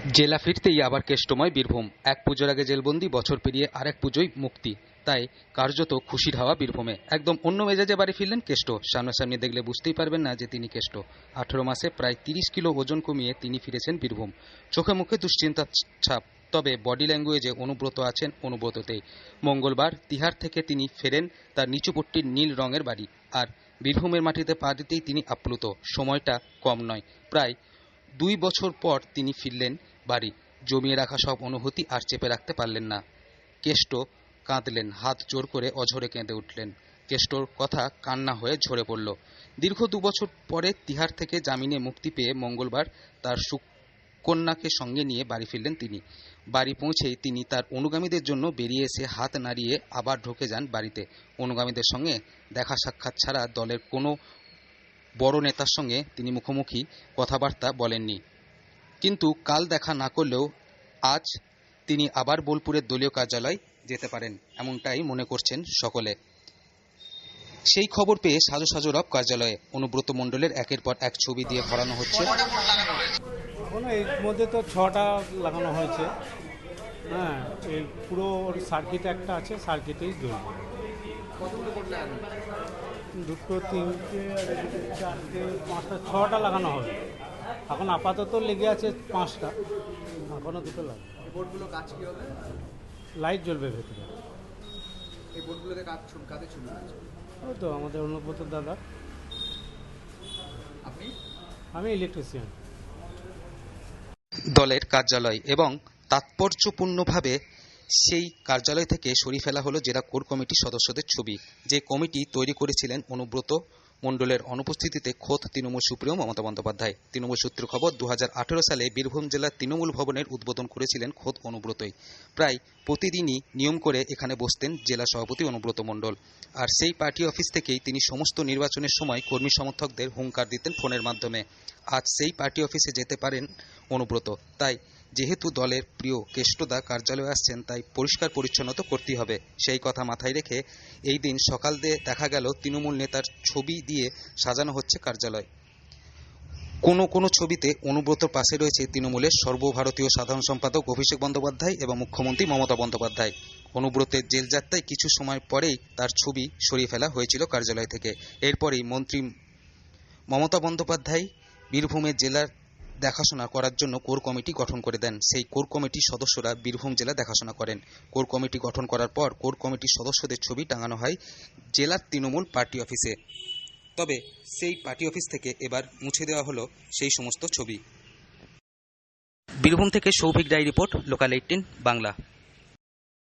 জেলা ফিরতেই আবার কেষ্টময় বীরভূম। এক পুজোর আগে জেলবন্দি, বছর পেরিয়ে আরেক পুজোয় মুক্তি। তাই কার্যত খুশির হাওয়া বীরভূমে। একদম অন্য মেজাজে বাড়ি ফিরলেন কেষ্ট। সামনাসামনি দেখলে বুঝতেই পারবেন না যে তিনি কেষ্ট। 18 মাসে প্রায় 30 কিলো ওজন কমিয়ে তিনি ফিরেছেন বীরভূম। চোখে মুখে দুশ্চিন্তার ছাপ, তবে বডি ল্যাঙ্গুয়েজে অনুব্রত আছেন অনুব্রততেই। মঙ্গলবার তিহার থেকে তিনি ফেরেন তার নিচুপট্টির নীল রঙের বাড়ি। আর বীরভূমের মাটিতে পা দিতেই তিনি আপ্লুত। সময়টা কম নয়, প্রায় 2 বছর পর তিনি ফিরলেন বাড়ি। জমিয়ে রাখা সব অনুভূতি আর চেপে রাখতে পারলেন না। কেষ্ট কাঁদলেন, হাত জোর করে অঝরে কেঁদে উঠলেন। কেষ্টর কথা কান্না হয়ে ঝরে পড়ল। দীর্ঘ 2 বছর পরে তিহার থেকে জামিনে মুক্তি পেয়ে মঙ্গলবার তার সুকন্যাকে সঙ্গে নিয়ে বাড়ি ফিরলেন তিনি। বাড়ি পৌঁছেই তিনি তার অনুগামীদের জন্য বেরিয়ে এসে হাত নাড়িয়ে আবার ঢুকে যান বাড়িতে। অনুগামীদের সঙ্গে দেখা সাক্ষাৎ ছাড়া দলের কোনো বড় নেতার সঙ্গে তিনি মুখোমুখি কথাবার্তা বলেননি। কিন্তু কাল দেখা না করলেও আজ তিনি আবার বোলপুরের দলীয় কার্যালয় যেতে পারেন, এমনটাই মনে করছেন সকলে। সেই খবর পেয়ে সাজো সাজো রব কার্যালয়ে। অনুব্রত মণ্ডলের একের পর এক ছবি দিয়ে ভরানো হচ্ছে। এর মধ্যে তো 6টা লাগানো হয়েছে। হ্যাঁ, এই পুরো সার্কিট একটা আছে, সার্কিটেই জ্বলবে। দুটো, তিনটে, চারটে, পাঁচটা, 6টা লাগানো হবে। এখন আপাতত লেগে আছে 5টা, এখনো 2টো লাগবে। বোর্ডগুলো কাজ কি হবে? লাইট জ্বলবে ভেতরে। এই বোর্ডগুলোতে কাদের ছবি আছে? ওই তো আমাদের অনুব্রত দাদা। আপনি? আমি ইলেকট্রিশিয়ান। দলের কার্যালয় এবং তাৎপর্যপূর্ণভাবে সেই কার্যালয় থেকে সরিয়ে ফেলা হলো জেলা কোর কমিটির সদস্যদের ছবি, যে কমিটি তৈরি করেছিলেন অনুব্রত মণ্ডলের অনুপস্থিতিতে খোদ তৃণমূল সুপ্রিমো মমতা বন্দ্যোপাধ্যায়। তৃণমূল সূত্র খবর, 2018 সালে বীরভূম জেলার তৃণমূল ভবনের উদ্বোধন করেছিলেন খোদ অনুব্রতই। প্রায় প্রতিদিনই নিয়ম করে এখানে বসতেন জেলা সভাপতি অনুব্রত মণ্ডল। আর সেই পার্টি অফিস থেকেই তিনি সমস্ত নির্বাচনের সময় কর্মী সমর্থকদের হুঙ্কার দিতেন ফোনের মাধ্যমে। আজ সেই পার্টি অফিসে যেতে পারেন অনুব্রত। তাই যেহেতু দলের প্রিয় কেষ্টদা কার্যালয়ে আসছেন, তাই পরিষ্কার পরিচ্ছন্নতা করতেই হবে। সেই কথা মাথায় রেখে এই দিন সকাল দিয়ে দেখা গেল তৃণমূল নেতার ছবি দিয়ে সাজানো হচ্ছে কার্যালয়। কোনো ছবিতে অনুব্রতর পাশে রয়েছে তৃণমূলের সর্বভারতীয় সাধারণ সম্পাদক অভিষেক বন্দ্যোপাধ্যায় এবং মুখ্যমন্ত্রী মমতা বন্দ্যোপাধ্যায়। অনুব্রতের জেল যাত্রায় কিছু সময় পরেই তার ছবি সরিয়ে ফেলা হয়েছিল কার্যালয় থেকে। এরপরেই মন্ত্রী মমতা বন্দ্যোপাধ্যায় বীরভূমের জেলার দেখাশোনা করার জন্য কোর কমিটি গঠন করে দেন। সেই কোর কমিটির সদস্যরা বীরভূম জেলা দেখাশোনা করেন। কোর কমিটি গঠন করার পর কোর কমিটির সদস্যদের ছবি টাঙানো হয় জেলার তৃণমূল পার্টি অফিসে। তবে সেই পার্টি অফিস থেকে এবার মুছে দেওয়া হলো সেই সমস্ত ছবি। বীরভূম থেকে সৌভিক রায় রিপোর্ট, লোকাল 18 বাংলা।